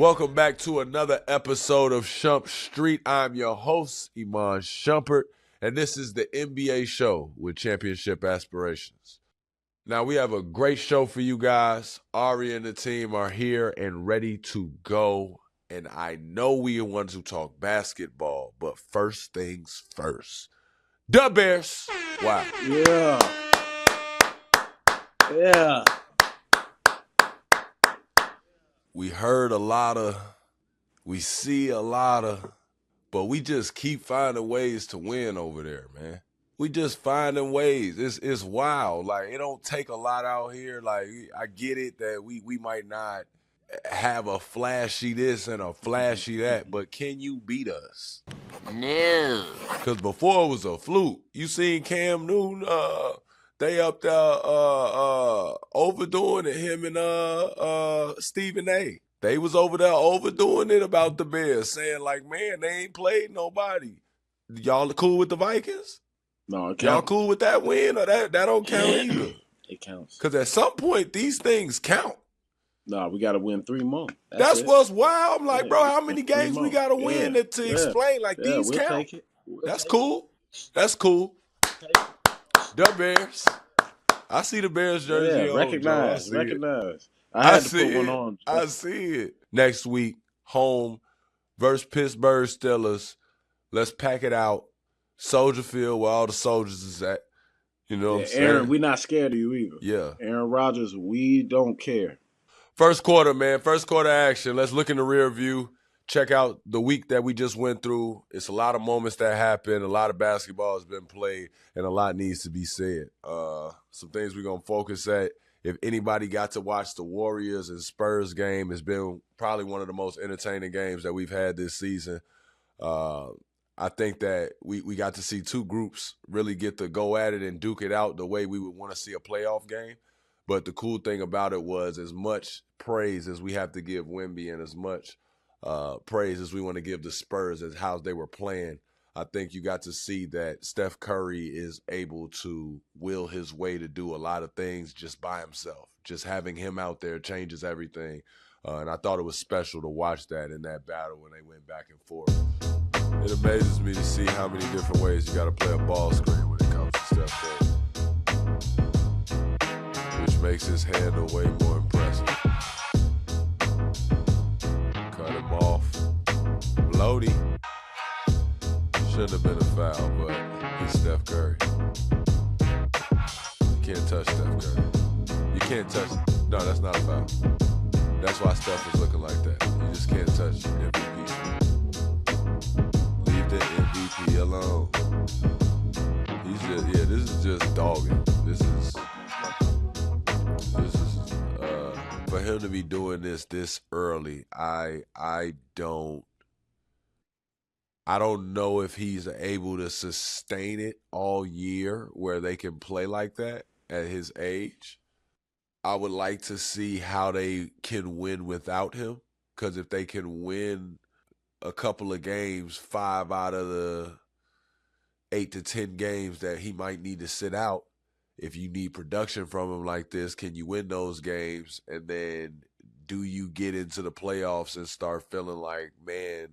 Welcome back to another episode of Shump Street. I'm your host, Iman Shumpert, and this is the NBA show with championship aspirations. Now, we have a great show for you guys. Ari and the team are here and ready to go, and I know we are ones who talk basketball, but first things first. The Bears. Wow. Yeah. We heard a lot of, we see a lot of, but we just keep finding ways to win over there, man. We just finding ways. It's wild. Like, it don't take a lot out here. Like, I get it that we might not have a flashy this and a flashy that, but can you beat us? No. Because before it was a fluke. You seen Cam Newton, they up there overdoing it, him and Stephen A. They was over there overdoing it about the Bears, saying like, man, they ain't played nobody. Y'all cool with the Vikings? No, it counts. Y'all cool with that win, or that don't count either? It counts. Because at some point, these things count. No, we got to win 3 more. That's what's wild. I'm like, bro, how many games we got to win to explain like these we'll count? Take it. That's cool. That's cool. The Bears. I see the Bears jersey. Yeah, recognize. I had to see put one on. I see it. Next week, home versus Pittsburgh Steelers. Let's pack it out. Soldier Field, where all the soldiers is at. You know what I'm saying? Aaron, we're not scared of you either. Yeah. Aaron Rodgers, we don't care. First quarter, man. First quarter action. Let's look in the rear view. Check out the week that we just went through. It's a lot of moments that happened. A lot of basketball has been played, and a lot needs to be said. Some things we're going to focus at. If anybody got to watch the Warriors and Spurs game, it's been probably one of the most entertaining games that we've had this season. I think that we got to see two groups really get to go at it and duke it out the way we would want to see a playoff game. But the cool thing about it was, as much praise as we have to give Wemby and as much praise as we want to give the Spurs as how they were playing, I think you got to see that Steph Curry is able to will his way to do a lot of things just by himself. Just having him out there changes everything. And I thought it was special to watch that in that battle when they went back and forth. It amazes me to see how many different ways you got to play a ball screen when it comes to Steph Curry, which makes his handle way more impressive. Cut him off. Bloaty. Shouldn't have been a foul, but he's Steph Curry. You can't touch Steph Curry. You can't touch. No, that's not a foul. That's why Steph was looking like that. You just can't touch MVP. Leave the MVP alone. He's just, this is just dogging. This is for him to be doing this early. I don't know if he's able to sustain it all year where they can play like that at his age. I would like to see how they can win without him, because if they can win a couple of games, 5 out of the 8 to 10 games that he might need to sit out, if you need production from him like this, can you win those games? And then do you get into the playoffs and start feeling like, man,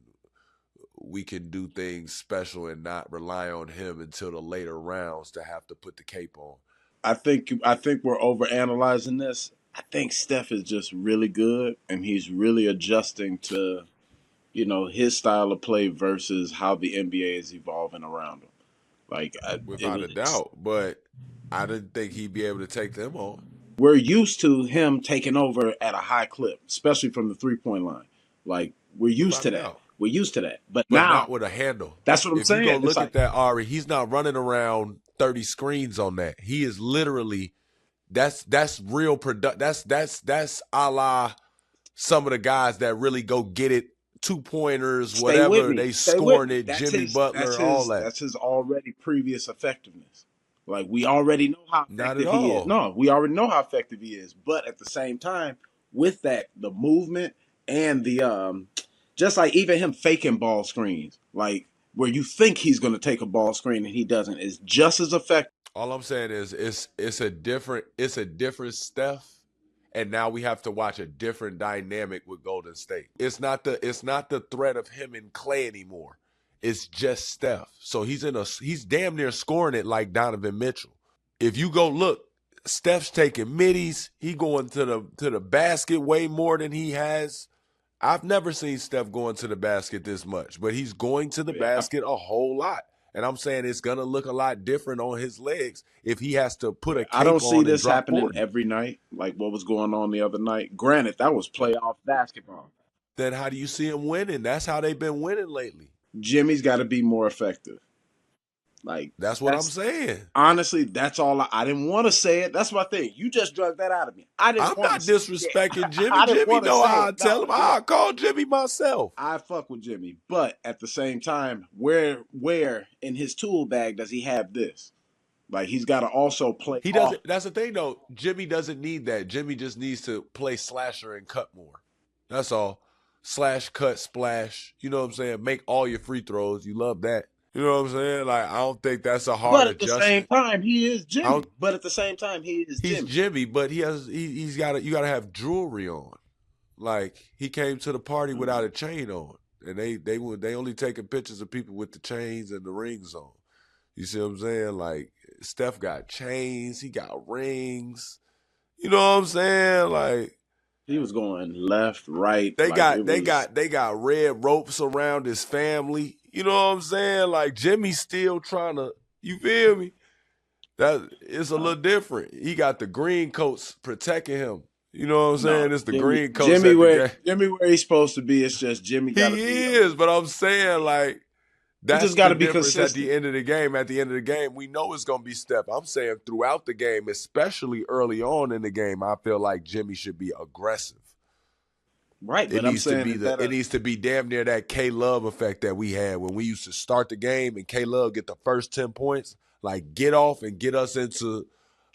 we can do things special and not rely on him until the later rounds to have to put the cape on? I think we're overanalyzing this. I think Steph is just really good, and he's really adjusting to, his style of play versus how the NBA is evolving around him. Without a doubt, but I didn't think he'd be able to take them on. We're used to him taking over at a high clip, especially from the 3-point line. Like, we're used to that. We're used to that. But now, not with a handle. That's what I'm saying. If you go look at that, Ari, he's not running around 30 screens on that. He is literally, that's real that's a la some of the guys that really go get it, 2-pointers, whatever, they scoring it, Jimmy Butler, all that. That's his already previous effectiveness. Like, we already know how effective he is. No, we already know how effective he is. But at the same time, with that, the movement and the just like even him faking ball screens, like where you think he's going to take a ball screen and he doesn't, is just as effective. All I'm saying is it's a different Steph, and now we have to watch a different dynamic with Golden State. It's not the threat of him and Clay anymore. It's just Steph. So he's damn near scoring it like Donovan Mitchell. If you go look, Steph's taking middies. He going to the basket way more than he has. I've never seen Steph going to the basket this much, but he's going to the basket a whole lot. And I'm saying it's going to look a lot different on his legs if he has to put a cape on. I don't see this happening 40. every night, like what was going on the other night. Granted, that was playoff basketball. Then how do you see him winning? That's how they've been winning lately. Jimmy's got to be more effective. Like that's what I'm saying. Honestly, that's all. I didn't want to say it. That's my thing. You just drug that out of me. I'm not disrespecting Jimmy. Jimmy know how I tell him. I call Jimmy myself. I fuck with Jimmy, but at the same time, where in his tool bag does he have this? Like he's got to also play. He doesn't. That's the thing, though. Jimmy doesn't need that. Jimmy just needs to play slasher and cut more. That's all. Slash, cut, splash. You know what I'm saying? Make all your free throws. You love that. You know what I'm saying? Like, I don't think that's a hard adjustment. But at the same time, he is Jimmy. But at the same time, he's Jimmy, but you gotta have jewelry on. Like, he came to the party without a chain on. And they only taking pictures of people with the chains and the rings on. You see what I'm saying? Like, Steph got chains, he got rings. You know what I'm saying? Like, he was going left, right. They got red ropes around his family. You know what I'm saying? Like Jimmy's still trying to, you feel me? That it's a little different. He got the green coats protecting him. You know what I'm saying? It's the green coats. Jimmy where he's supposed to be. It's just Jimmy. He is, but I'm saying like that's just got to be consistent. At the end of the game. At the end of the game, we know it's gonna be Steph. I'm saying throughout the game, especially early on in the game, I feel like Jimmy should be aggressive. Right, it needs to be damn near that K-Love effect that we had when we used to start the game and K-Love get the first 10 points, like get off and get us into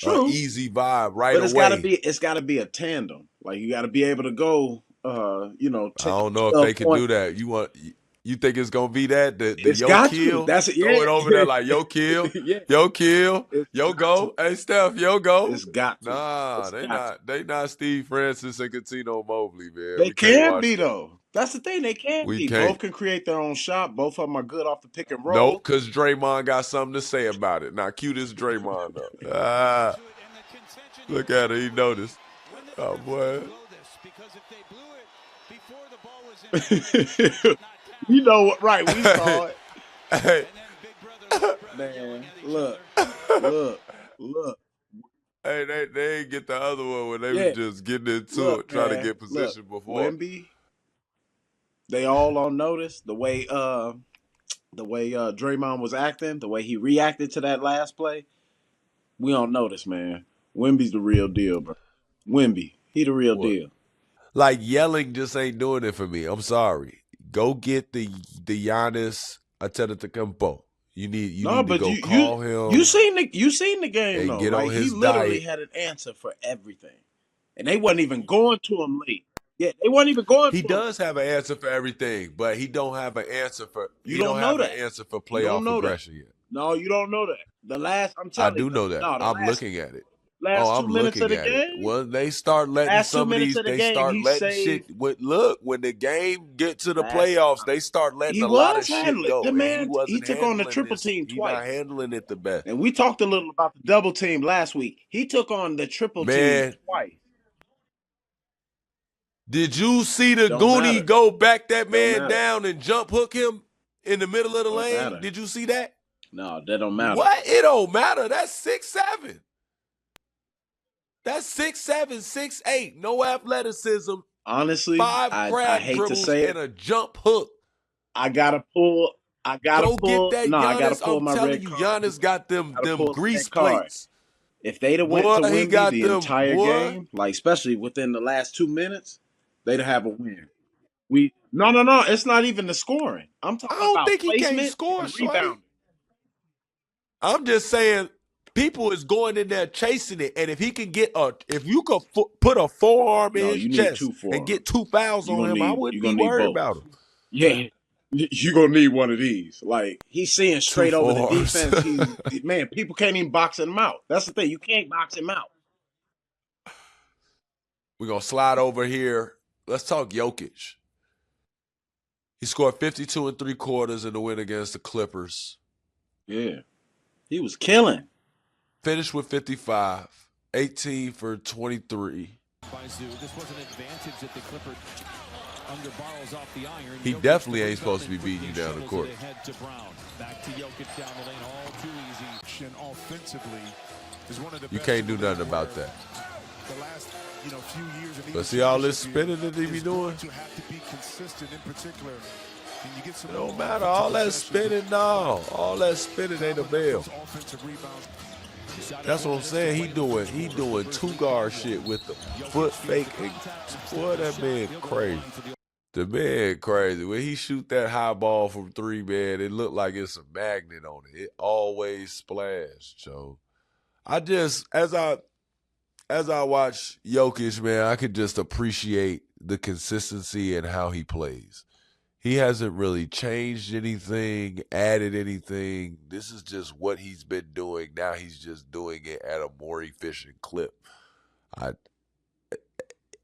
an easy vibe right away. But it's got to be a tandem. Like you got to be able to go. I don't know if they can do that. You think it's gonna be that the yo kill? That's it. Going over there like yo kill, yo kill, yo go. Hey Steph, yo go. It's got to. Nah, they not Steve Francis and Cuttino Mobley, man. They can be though. That's the thing. They can be. Can't. Both can create their own shot. Both of them are good off the pick and roll. Nope, because Draymond got something to say about it. Now cue this Draymond up. Look at it. He noticed. Oh boy. You know what? Right, we saw it. Hey. Man, look. Hey, they ain't get the other one when they were just getting into it, trying to get position before. Wemby, they all on notice. The way Draymond was acting, the way he reacted to that last play, we on notice, man. Wemby's the real deal, bro. Wemby, he the real deal. Like yelling just ain't doing it for me. I'm sorry. Go get the Giannis Antetokounmpo. You need to go call him. You seen the game though. Get like, on his he literally diet. had an answer for everything, and they wasn't even going to him late. Yeah, they wasn't even going. He does have an answer for everything, but he don't have an answer for. You don't know that. An answer for playoff aggression yet. No, you don't know that. I do know that. I'm looking at it. Last 2 minutes of the game. Well, they start letting some of these. They start letting shit. Look, when the game get to the playoffs, they start letting a lot of shit go. The man, he took on the triple team twice. He's not handling it the best. And we talked a little about the double team last week. He took on the triple team twice. Did you see the Goonie go back that man down and jump hook him in the middle of the lane? Did you see that? No, that don't matter. What? It don't matter. That's 6'7". That's 6'7", 6'8". No athleticism. Honestly, 5 crab hate dribbles to say it. and a jump hook. I gotta pull. Get that no, Giannis. I gotta pull my telling red you, card. Giannis got them grease plates. If they'd have went to Wemby the entire game, like especially within the last 2 minutes, they'd have a win. No. It's not even the scoring. I'm talking about think he can't score. Rebound. I'm just saying. People is going in there chasing it, and if he can if you could put a forearm in his chest and get 2 fouls on him, I wouldn't be worried about him. Yeah, you're gonna need one of these. Like he's seeing straight over the defense. Man, people can't even box him out. That's the thing. You can't box him out. We're going to slide over here. Let's talk Jokić. He scored 52 3/4 in the win against the Clippers. Yeah. He was killing. Finished with 55, 18 for 23. This was an advantage that the Clippers under borrows off the iron. He definitely ain't supposed to be beating you down the court. Back to Jokić down the lane, all too easy. And offensively is one of the You best can't do nothing about that. The last, few years. But see all this spinning that he be doing? You have to be consistent in particular. You get some it don't matter. All that spinning, no. All that spinning ain't a bill. That's what I'm saying. He doing two-guard shit with the foot fake. Boy, that man crazy. The man crazy. When he shoot that high ball from three, man, it look like it's a magnet on it. It always splash. So I just, as I watch Jokić, man, I could just appreciate the consistency and how he plays. He hasn't really changed anything, added anything. This is just what he's been doing. Now he's just doing it at a more efficient clip.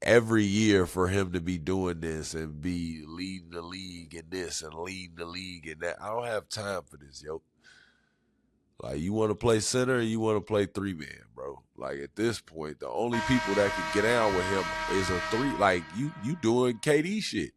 Every year for him to be doing this and be leading the league in this and leading the league in that, I don't have time for this, yo. Like, you want to play center or you want to play three-man, bro. Like, at this point, the only people that can get down with him is a three. Like, you doing KD shit.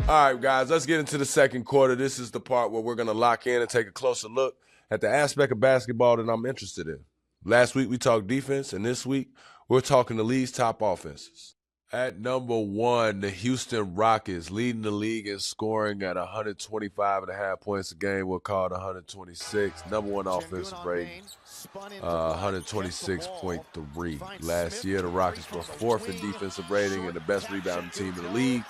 All right, guys, let's get into the second quarter. This is the part where we're going to lock in and take a closer look at the aspect of basketball that I'm interested in. Last week, we talked defense, and this week, we're talking the league's top offenses. At number one, the Houston Rockets, leading the league in scoring at 125.5 points a game. We're called 126. Number one offensive rating, 126.3. Last year, the Rockets were fourth in defensive rating and the best rebounding team in the league.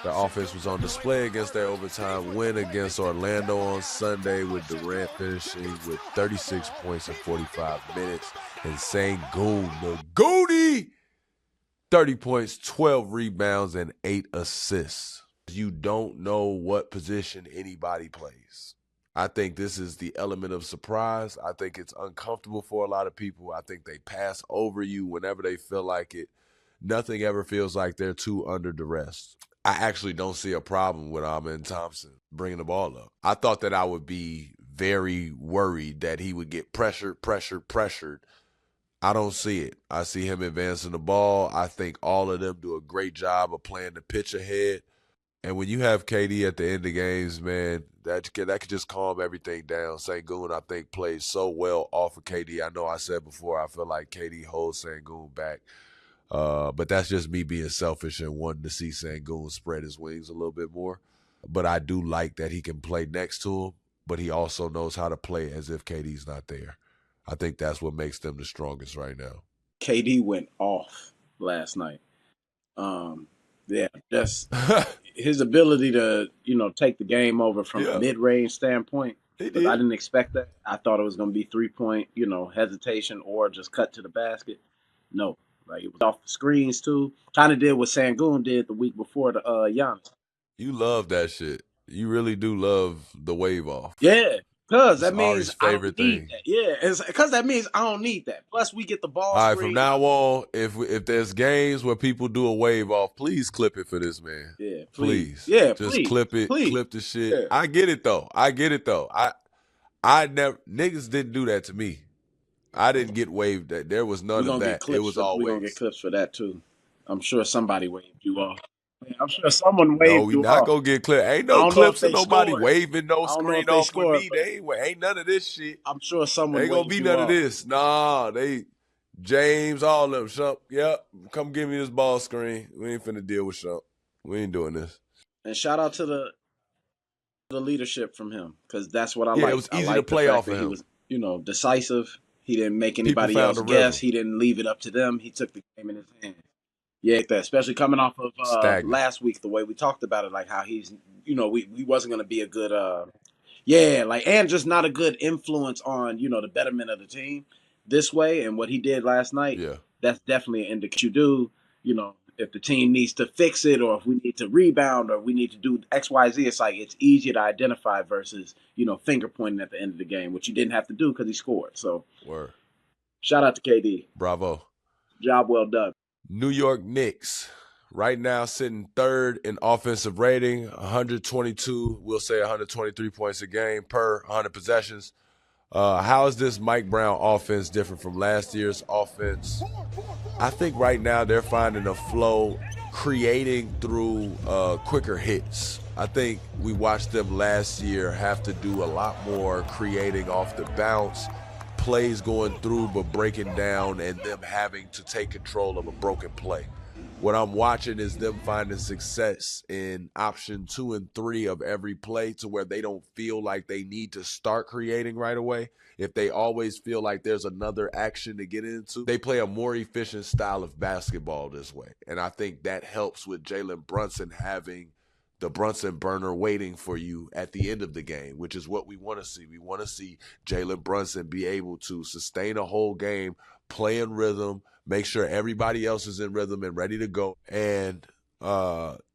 Their offense was on display against their overtime win against Orlando on Sunday, with Durant finishing with 36 points in 45 minutes. And Sengun, the Goody, 30 points, 12 rebounds, and 8 assists. You don't know what position anybody plays. I think this is the element of surprise. I think it's uncomfortable for a lot of people. I think they pass over you whenever they feel like it. Nothing ever feels like they're too under duress. I actually don't see a problem with Amen Thompson bringing the ball up. I thought that I would be very worried that he would get pressured. I don't see it. I see him advancing the ball. I think all of them do a great job of playing the pitch ahead. And when you have KD at the end of games, man, that could just calm everything down. Sengun, I think, plays so well off of KD. I know I said before, I feel like KD holds Sengun back. But that's just me being selfish and wanting to see Sengun spread his wings a little bit more. But I do like that he can play next to him, but he also knows how to play as if KD's not there. I think that's what makes them the strongest right now. KD went off last night. Just his ability to, take the game over from a mid-range standpoint. I didn't expect that. I thought it was going to be 3-point, hesitation or just cut to the basket. No. Like, it was off the screens, too. Kind of did what Sengun did the week before the Giannis. You love that shit. You really do love the wave off. Yeah, because that means Ari's favorite thing. That. Yeah, because that means I don't need that. Plus, we get the ball. All right, from now on, if there's games where people do a wave off, please clip it for this man. Yeah, please. Yeah, just please. Clip it. Please. Clip the shit. Yeah. I get it though. I never niggas didn't do that to me. I didn't get waved at. There was none of that. It was always. We're going to get clips for that, too. I'm sure somebody waved you off. I'm sure someone waved you off. No, we not going to get clips. Ain't no clips of nobody waving no screen off with me. Ain't none of this shit. I'm sure someone ain't going to be none of this. Nah, James, all of them. Shump, yep, come give me this ball screen. We ain't finna deal with Shump. We ain't doing this. And shout out to the leadership from him, because that's what I like. It was easy to play off of him. He was, decisive. He didn't make anybody else guess. He didn't leave it up to them. He took the game in his hands. Yeah, especially coming off of last week, the way we talked about it, like how he's, we wasn't going to be a good, and just not a good influence on, the betterment of the team this way. And what he did last night, that's definitely an indicator. You do, if the team needs to fix it, or if we need to rebound, or we need to do X, Y, Z, it's like it's easier to identify versus finger pointing at the end of the game, which you didn't have to do because he scored. So, shout out to KD. Bravo. Job well done. New York Knicks right now sitting third in offensive rating, 122, we'll say 123 points a game per 100 possessions. How is this Mike Brown offense different from last year's offense? I think right now they're finding a flow, creating through quicker hits. I think we watched them last year have to do a lot more creating off the bounce, plays going through but breaking down, and them having to take control of a broken play. What I'm watching is them finding success in option 2 and 3 of every play to where they don't feel like they need to start creating right away. If they always feel like there's another action to get into, they play a more efficient style of basketball this way. And I think that helps with Jalen Brunson having the Brunson burner waiting for you at the end of the game, which is what we want to see. We want to see Jalen Brunson be able to sustain a whole game, play in rhythm, make sure everybody else is in rhythm and ready to go. And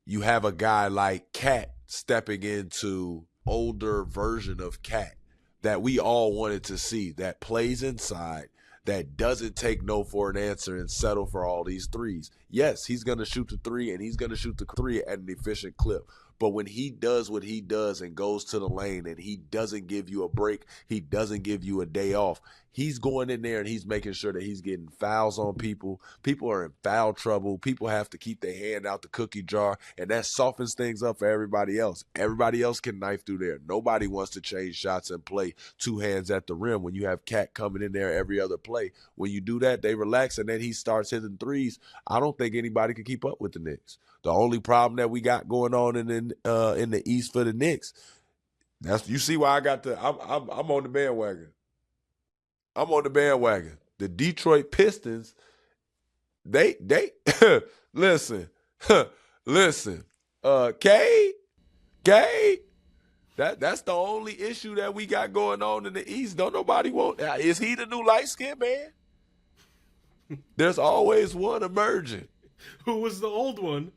you have a guy like Cat stepping into older version of Cat that we all wanted to see, that plays inside, that doesn't take no for an answer and settle for all these threes. Yes, he's going to shoot the 3, and he's going to shoot the 3 at an efficient clip. But when he does what he does and goes to the lane and he doesn't give you a break, he doesn't give you a day off, he's going in there and he's making sure that he's getting fouls on people. People are in foul trouble. People have to keep their hand out the cookie jar, and that softens things up for everybody else. Everybody else can knife through there. Nobody wants to change shots and play 2 hands at the rim when you have Cat coming in there every other play. When you do that, they relax, and then he starts hitting threes. I don't think anybody can keep up with the Knicks. The only problem that we got going on in the East for the Knicks, you see why I got I'm on the bandwagon. I'm on the bandwagon. The Detroit Pistons, they listen, K, that's the only issue that we got going on in the East. Don't nobody want. Is he the new light-skinned man? There's always one emerging. Who was the old one?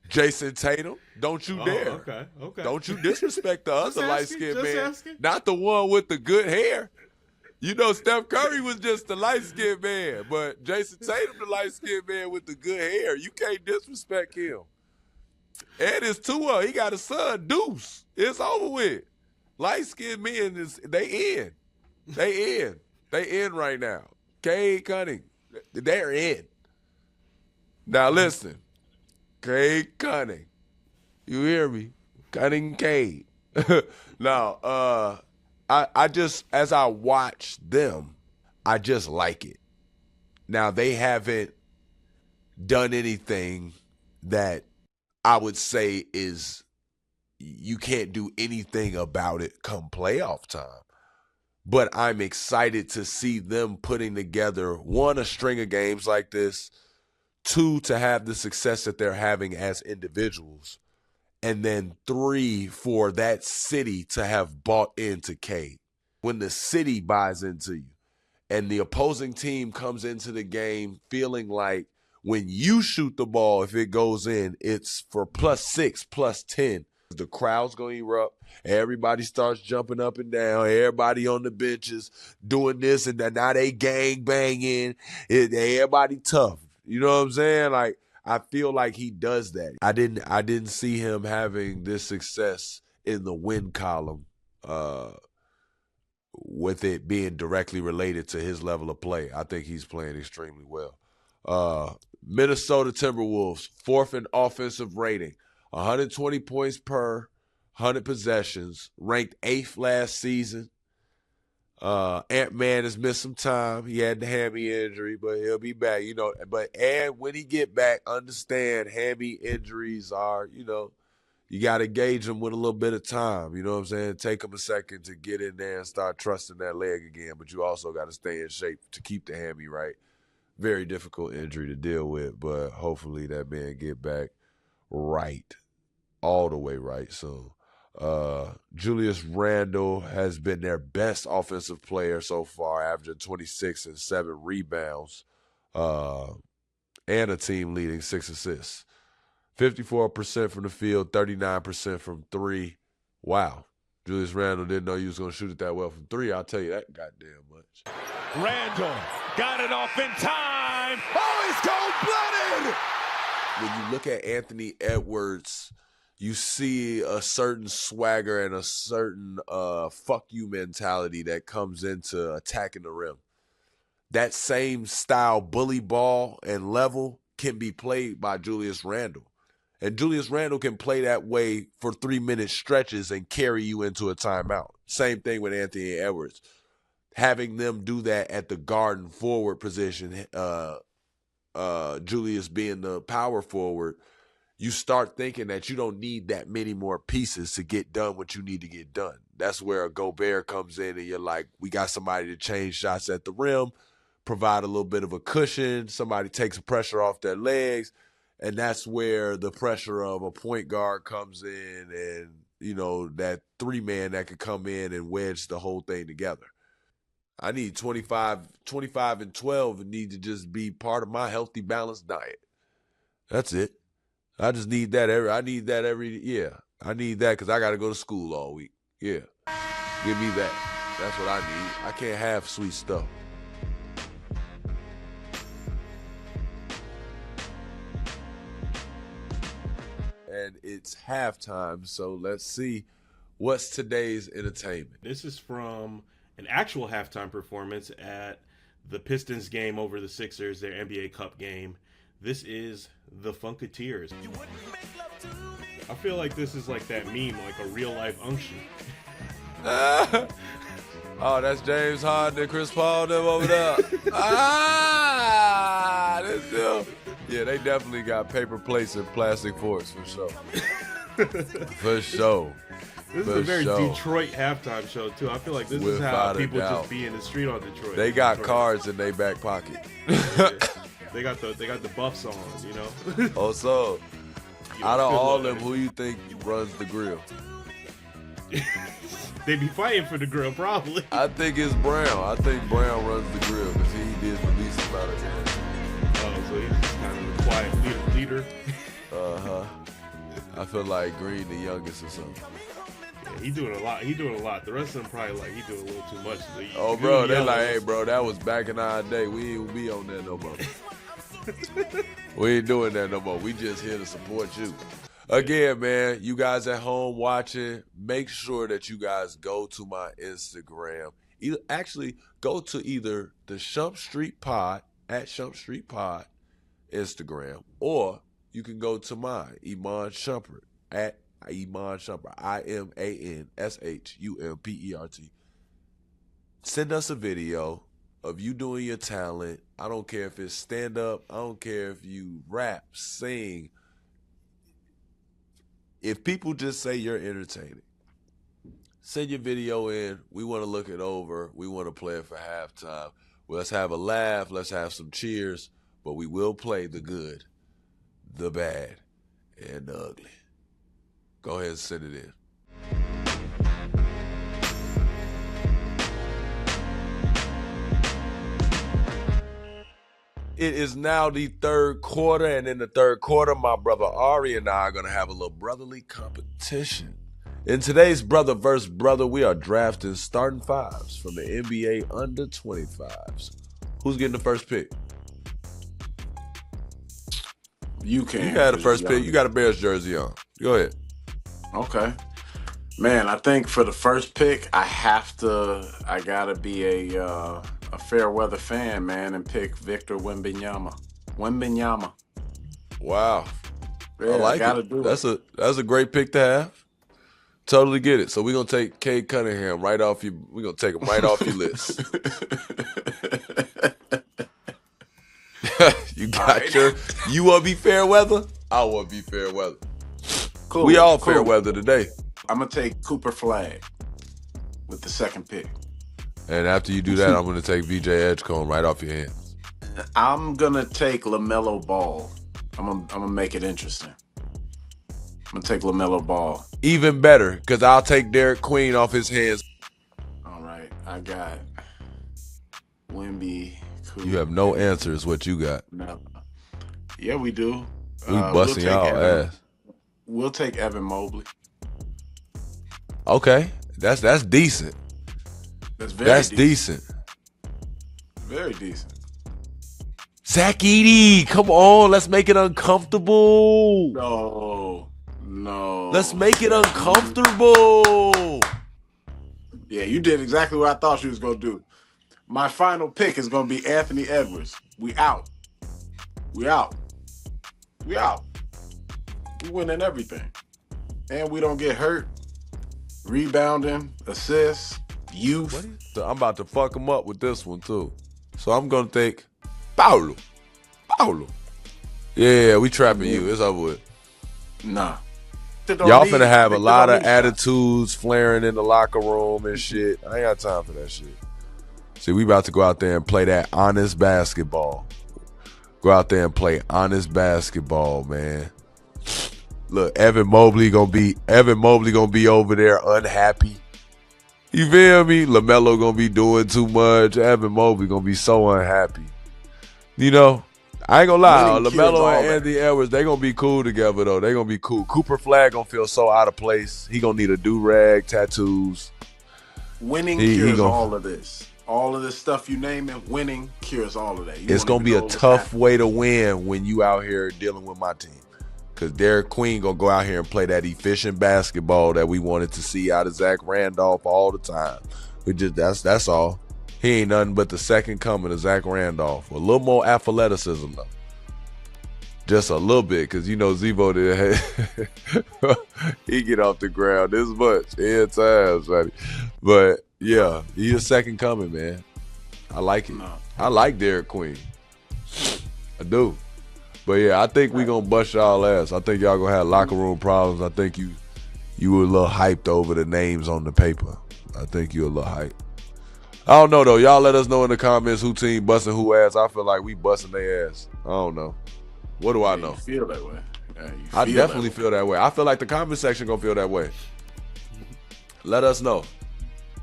Jason Tatum, don't you dare. Okay. Don't you disrespect the other light-skinned man. Asking. Not the one with the good hair. You know, Steph Curry was just the light-skinned man, but Jason Tatum, the light-skinned man with the good hair. You can't disrespect him. And it's Tua. He got a son, Deuce. It's over with. Light-skinned men, they in. They in right now. Cade Cunningham, they're in. Now listen. Cade Cunningham. You hear me? Cunningham Cade. Now, I just, as I watch them, I just like it. Now, they haven't done anything that I would say is you can't do anything about it come playoff time. But I'm excited to see them putting together, 1, a string of games like this, 2, to have the success that they're having as individuals, and then 3, for that city to have bought into Cade. When the city buys into you and the opposing team comes into the game feeling like when you shoot the ball, if it goes in, it's for +6, +10. The crowd's going to erupt. Everybody starts jumping up and down. Everybody on the benches doing this and that. Now they gang banging. Everybody tough. You know what I'm saying? Like, I feel like he does that. I didn't see him having this success in the win column with it being directly related to his level of play. I think he's playing extremely well. Minnesota Timberwolves, 4th in offensive rating, 120 points per 100 possessions, ranked 8th last season. Ant-Man has missed some time. He had the hammy injury, but he'll be back, and when he get back, understand hammy injuries are, you got to gauge them with a little bit of time. You know what I'm saying? Take him a second to get in there and start trusting that leg again, but you also got to stay in shape to keep the hammy right. Very difficult injury to deal with, but hopefully that man get back right, all the way right soon. Julius Randle has been their best offensive player so far, averaging 26 and 7 rebounds. and a team-leading 6 assists. 54% from the field, 39% from three. Wow. Julius Randle didn't know he was going to shoot it that well from three. I'll tell you that goddamn much. Randle got it off in time. Oh, he's cold-blooded. When you look at Anthony Edwards, you see a certain swagger and a certain fuck you mentality that comes into attacking the rim. That same style bully ball and level can be played by Julius Randle. And Julius Randle can play that way for 3-minute stretches and carry you into a timeout. Same thing with Anthony Edwards. Having them do that at the guard and forward position, Julius being the power forward, you start thinking that you don't need that many more pieces to get done what you need to get done. That's where a Gobert comes in and you're like, we got somebody to change shots at the rim, provide a little bit of a cushion, somebody takes pressure off their legs, and that's where the pressure of a point guard comes in and, you know, that three-man that could come in and wedge the whole thing together. I need 25 and 12 and need to just be part of my healthy, balanced diet. That's it. I just need that I need that because I got to go to school all week. Yeah. Give me that. That's what I need. I can't have sweet stuff. And it's halftime, so let's see what's today's entertainment. This is from an actual halftime performance at the Pistons game over the Sixers, their NBA Cup game. This is the Funkateers. I feel like this is like that meme, like a real life unction. Oh, that's James Harden and Chris Paul them over there. This them. Yeah, they definitely got paper plates and plastic forks for sure. For sure. This is a very Detroit halftime show too. I feel like this is how people just be in the street on Detroit. They got cards in their back pocket. Yeah. They got the buffs on, you know. Also, out of all of them, who you think runs the grill? They be fighting for the grill, probably. I think it's Brown. I think Brown runs the grill because he did the least amount of damage. Oh, so he's just kind of the quiet leader. I feel like Green the youngest or something. Yeah, he doing a lot. The rest of them probably like he doing a little too much. Oh, bro, they like, hey, bro, that was back in our day. We ain't be on that no more. We ain't doing that no more. We just here to support you. Again, man, you guys at home watching, make sure that you guys go to my Instagram. Actually, go to either the Shump Street Pod, at Shump Street Pod, Instagram, or you can go to mine, Iman Shumpert, at Iman Shumpert, IMANSHUMPERT. Send us a video of you doing your talent. I don't care if it's stand-up. I don't care if you rap, sing. If people just say you're entertaining, send your video in. We want to look it over. We want to play it for halftime. Well, let's have a laugh. Let's have some cheers. But we will play the good, the bad, and the ugly. Go ahead and send it in. It is now the third quarter, and in the third quarter, my brother Ari and I are going to have a little brotherly competition. In today's brother versus brother, we are drafting starting fives from the NBA Under-25s. Who's getting the first pick? You can. You had the first pick. You got a Bears jersey on. Go ahead. Okay. Man, I think for the first pick, I gotta be a fair weather fan, man, and pick Victor Wembanyama. Wow. Yeah, I like it. That's a great pick to have. Totally get it. So we're gonna take Cade Cunningham right off you. We're gonna take him right off your list. You got you wanna be fair weather? I wanna be fair weather. Cool. We all fair weather today. I'm gonna take Cooper Flag with the second pick. And after you do that, I'm going to take VJ Edgecombe right off your hands. I'm going to take LaMelo Ball. I'm gonna make it interesting. I'm going to take LaMelo Ball. Even better, because I'll take Derek Queen off his hands. All right. I got Wemby. You have no answers. What you got? No. Yeah, we do. We busting y'all ass. We'll take Evan Mobley. Okay, that's decent. That's decent. Very decent. Zach Edey, come on, let's make it uncomfortable. No. Let's make it uncomfortable. Yeah, you did exactly what I thought you was gonna do. My final pick is gonna be Anthony Edwards. We out. We winning everything. And we don't get hurt. Rebounding, assists, youth. I'm about to fuck him up with this one too. So I'm gonna take Paulo. Yeah, we trapping you. It's over with. Nah. Y'all finna have a lot of attitudes flaring in the locker room and shit. I ain't got time for that shit. See, we about to go out there and play that honest basketball. Go out there and play honest basketball, man. Look, Evan Mobley gonna be over there unhappy. You feel me? LaMelo gonna be doing too much. Evan Mobley gonna be so unhappy. You know, I ain't gonna lie. LaMelo and Anthony Edwards, they gonna be cool together though. They gonna be cool. Cooper Flag gonna feel so out of place. He gonna need a do-rag, tattoos. Winning cures all of this. All of this stuff you name it, winning cures all of that. It's gonna be a tough way to win when you out here dealing with my team. Because Derek Queen going to go out here and play that efficient basketball that we wanted to see out of Zach Randolph all the time. That's all. He ain't nothing but the second coming of Zach Randolph. A little more athleticism, though. Just a little bit, because, you know, Zevo did. He get off the ground this much. 10 times, buddy. But, yeah, he's a second coming, man. I like it. I like Derek Queen. I do. But yeah, I think we gonna bust y'all ass. I think y'all gonna have locker room problems. I think you were a little hyped over the names on the paper. I think you a little hyped. I don't know though. Y'all let us know in the comments who team busting who ass. I feel like we busting their ass. I don't know. What do I know? You feel that way. I definitely feel that way. I feel like the comment section gonna feel that way. Let us know.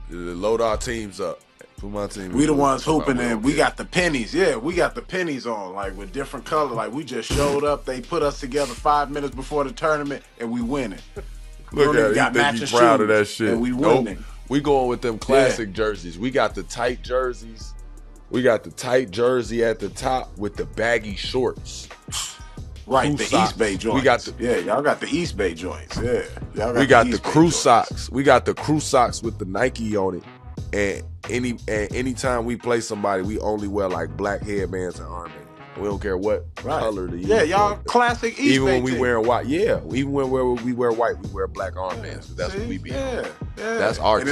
Load our teams up. My team. We the ones hooping and we got the pennies. Yeah, we got the pennies on, like with different colors. Like we just showed up. They put us together 5 minutes before the tournament and we winning. Look at it. You think you proud of that shit. And we winning. Nope. We going with them classic jerseys. We got the tight jerseys. We got the tight jersey at the top with the baggy shorts. Right, the East Bay joints. Y'all got the East Bay joints. Yeah. We got the crew socks. We got the crew socks with the Nike on it. And anytime we play somebody, we only wear like black headbands and armbands. We don't care what color the y'all classic East even Bay when we wear white. Yeah, even when we wear white, we wear black armbands. That's what we be. Yeah. That's our team.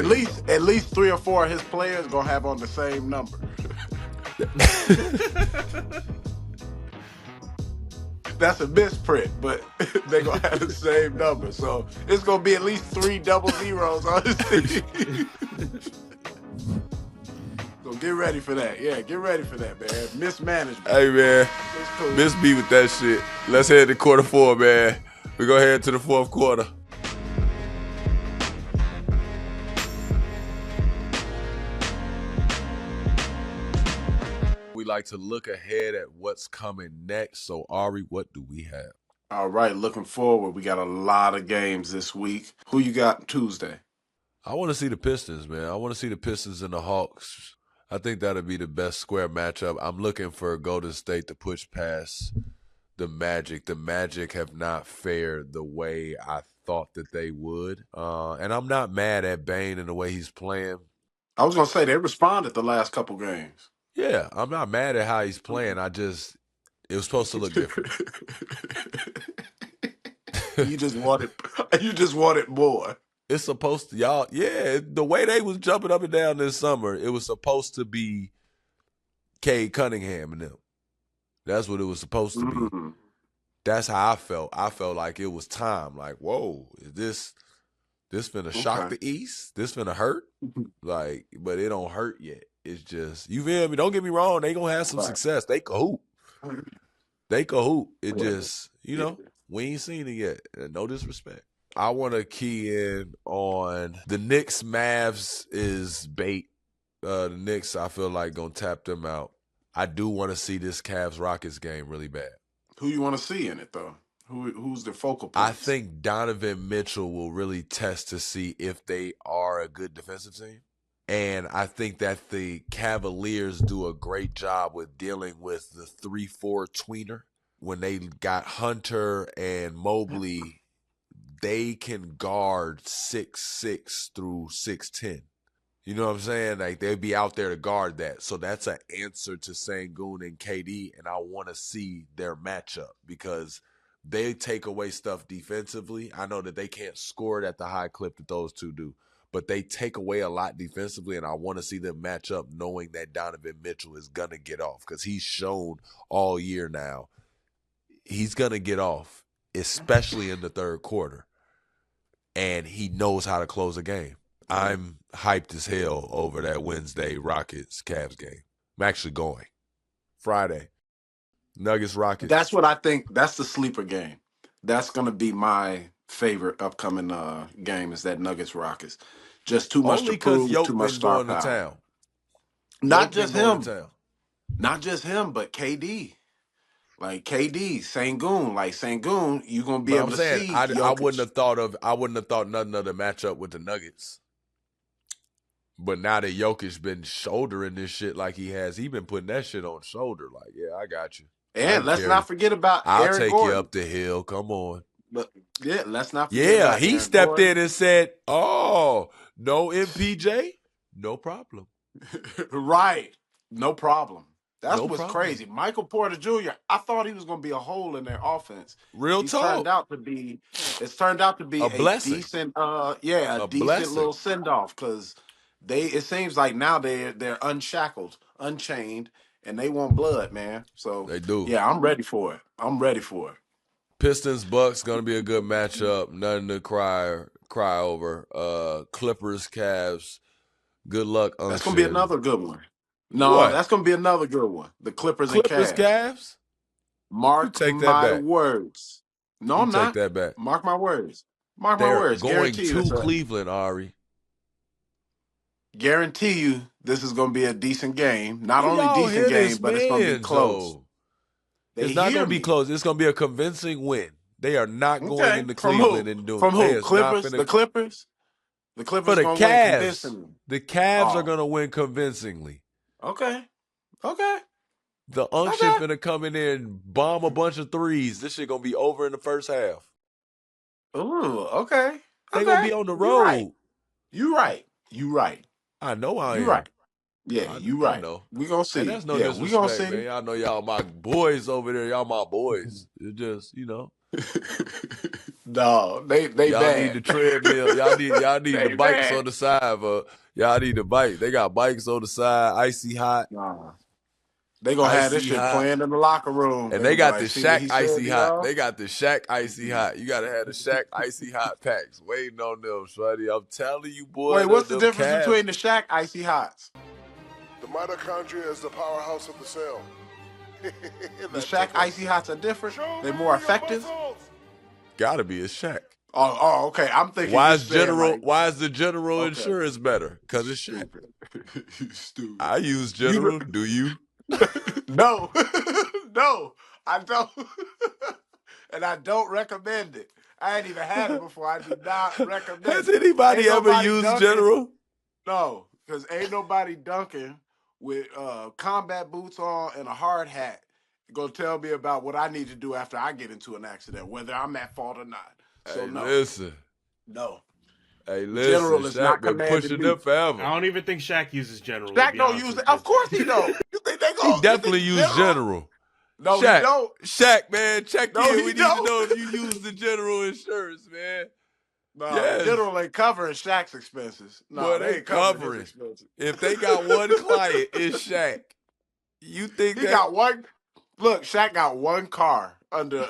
At least 3 or 4 of his players gonna have on the same number. That's a misprint, but they gonna have the same number. So it's gonna be at least 3 double zeros on his team. So get ready for that. Yeah, get ready for that, man. Mismanagement. Hey, man. Cool. Miss me with that shit. Let's head to quarter 4, man. We're going to head to the 4th quarter. We like to look ahead at what's coming next. So, Ari, what do we have? All right, looking forward. We got a lot of games this week. Who you got Tuesday? I want to see the Pistons, man. I want to see the Pistons and the Hawks. I think that'll be the best square matchup. I'm looking for Golden State to push past the Magic. The Magic have not fared the way I thought that they would. And I'm not mad at Bane and the way he's playing. I was going to say, they responded the last couple games. Yeah, I'm not mad at how he's playing. It was supposed to look different. You just wanted more. It's supposed to, y'all, the way they was jumping up and down this summer, it was supposed to be Cade Cunningham and them. That's what it was supposed to be. That's how I felt. I felt like it was time. Like, whoa, is this finna shock the East? This finna hurt? Like, but it don't hurt yet. It's just, you feel me? Don't get me wrong. They gonna have some success. They can hoop. It just, we ain't seen it yet. No disrespect. I want to key in on the Knicks. Mavs is bait. The Knicks, I feel like, going to tap them out. I do want to see this Cavs-Rockets game really bad. Who you want to see in it though? Who's the focal point? I think Donovan Mitchell will really test to see if they are a good defensive team. And I think that the Cavaliers do a great job with dealing with the 3-4 tweener. When they got Hunter and Mobley, they can guard 6'6" through 6'10". You know what I'm saying? Like, they'd be out there to guard that. So that's an answer to Sengun and KD, and I want to see their matchup because they take away stuff defensively. I know that they can't score it at the high clip that those two do, but they take away a lot defensively, and I want to see them match up knowing that Donovan Mitchell is going to get off because he's shown all year now he's going to get off, especially in the third quarter, and he knows how to close a game. I'm hyped as hell over that Wednesday Rockets-Cavs game. I'm actually going. Friday, Nuggets-Rockets. That's what I think. That's the sleeper game. That's going to be my favorite upcoming game is that Nuggets-Rockets. Just too much Only to prove, because too much Jokić star going to power. town. Not Jokić just going him. to town. Not just him, but KD. Like KD, Sengun. Like Sengun, you're going to be able to see I Jokić. wouldn't have thought nothing of the matchup with the Nuggets. But now that Jokić been shouldering this shit like he been putting that shit on shoulder. Like, yeah, I got you. And let's not forget about I'll Aaron take Gordon. you up the hill. Come on. But yeah, let's not forget about he Aaron stepped Gordon. in and said, "Oh, no MPJ? No problem." Right. No problem. That's No what's problem. crazy. Michael Porter Jr., I thought he was going to be a hole in their offense. Real It's talk. turned out to be A blessing. decent A decent blessing. little send-off cuz it seems like now they're unshackled, unchained, and they want blood, man. So They do. Yeah, I'm ready for it. Pistons Bucks gonna be a good matchup. Nothing to cry over. Clippers Cavs. Good luck. That's going to be another good one. No, What? that's going to be another good one. The Clippers Cavs. and Cavs. Mark take that my back. words. No, I'm not. Take that back. Mark my words. Mark my They're words. going Guarantee to you, Cleveland, Ari. guarantee you this is going to be a decent game. Not Y'all only decent hear game, this but it's going to be man, close. though. They It's not hear going to be me. close. It's going to be a convincing win. They are not going Okay. into From Cleveland who? and doing From they who? is not Clippers? finna- The Clippers? The Clippers For the going to win Cavs. convincingly. The Cavs Oh. are going to win convincingly. Okay. The unction finna come in there and bomb a bunch of threes. This shit going to be over in the first half. Ooh, okay. They going to be on the road. You right. I know I am. You right. Yeah, you right. I know. We going to see. And that's no yeah, we going to disrespect, see. man. Y'all know y'all my boys over there. Y'all my boys. It's just, No, they y'all bad. need the treadmill. Y'all need They the bikes bad. on the side. Y'all need the bike. They got bikes on the side, icy hot. Nah. They gonna have this Icy shit hot. playing in the locker room. And they got the like, "See what he Shaq said, icy hot. y'all?" They got the Shaq icy hot. You gotta have the Shaq icy hot packs waiting on them, shorty. I'm telling you, boy. Wait, what's the them difference Cavs- between the Shaq icy hots? The mitochondria is the powerhouse of the cell. The Shaq icy hots are different. They're more effective. Gotta be a Shaq. Oh, okay. I'm thinking. Why you is said, the general Okay. insurance better? Because it's Shaq. You stupid. I use general. Do you? No, no, I don't, and I don't recommend it. I ain't even had it before. I do not recommend it. Has anybody Ain't ever nobody used dunking. general? No, because ain't nobody dunking with combat boots on and a hard hat gonna tell me about what I need to do after I get into an accident, whether I'm at fault or not. So Hey, no, listen. no. Hey, listen. General is Shaq not been commanding pushing me. them forever. I don't even think Shaq uses general. Shaq don't use it. Of course he don't. You think they go? He definitely used general. No, Shaq, he don't. Shaq, man, check No, in. he We need don't. to know if you use the general insurance, man. No, Yes. General ain't covering Shaq's expenses. No, Boy, they they ain't covering covering. his expenses. If they got one client, it's Shaq. You think He that? got one. Look, Shaq got one car under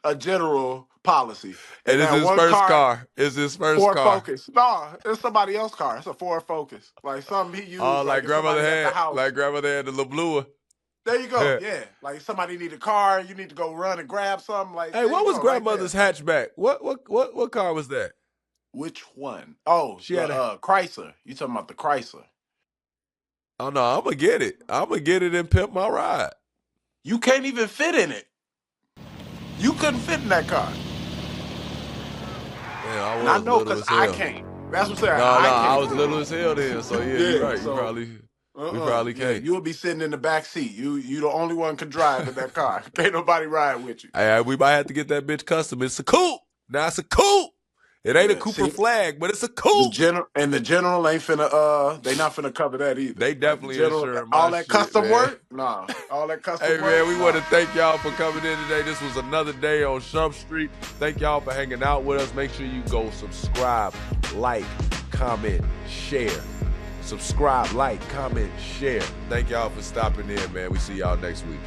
a general policy, And it's that his one first car. It's his first Ford car. Focus. No, it's somebody else's car. It's a Ford Focus, like something he used. Oh, like if grandmother somebody at the had, house. like grandmother had the LeBlue. There you go. Yeah, like somebody need a car. You need to go run and grab something. Like, Hey, there what you was go, grandmother's right hatchback? What car was that? there. Which one? Oh, She had a Chrysler. You talking about the Chrysler? Oh no, I'm gonna get it. I'm gonna get it and pimp my ride. You can't even fit in it. You couldn't fit in that car. Yeah, And I know because I can't. That's what I'm saying. No, I can't. I was little as hell then. So yeah, you're right. So, We probably can't. You'll be sitting in the back seat. You the only one can drive in that car. Can't nobody ride with you. Hey, we might have to get that bitch custom. It's a coupe. Now it's a coupe. It ain't a Cooper flag, but it's a coupe. The general ain't finna they not finna cover that either. They definitely insuring all that shit, custom man. work? Nah. All that custom work. Hey man, we want to thank y'all for coming in today. This was another day on Shump Street. Thank y'all for hanging out with us. Make sure you go subscribe, like, comment, share. Subscribe, like, comment, share. Thank y'all for stopping in, man. We see y'all next week.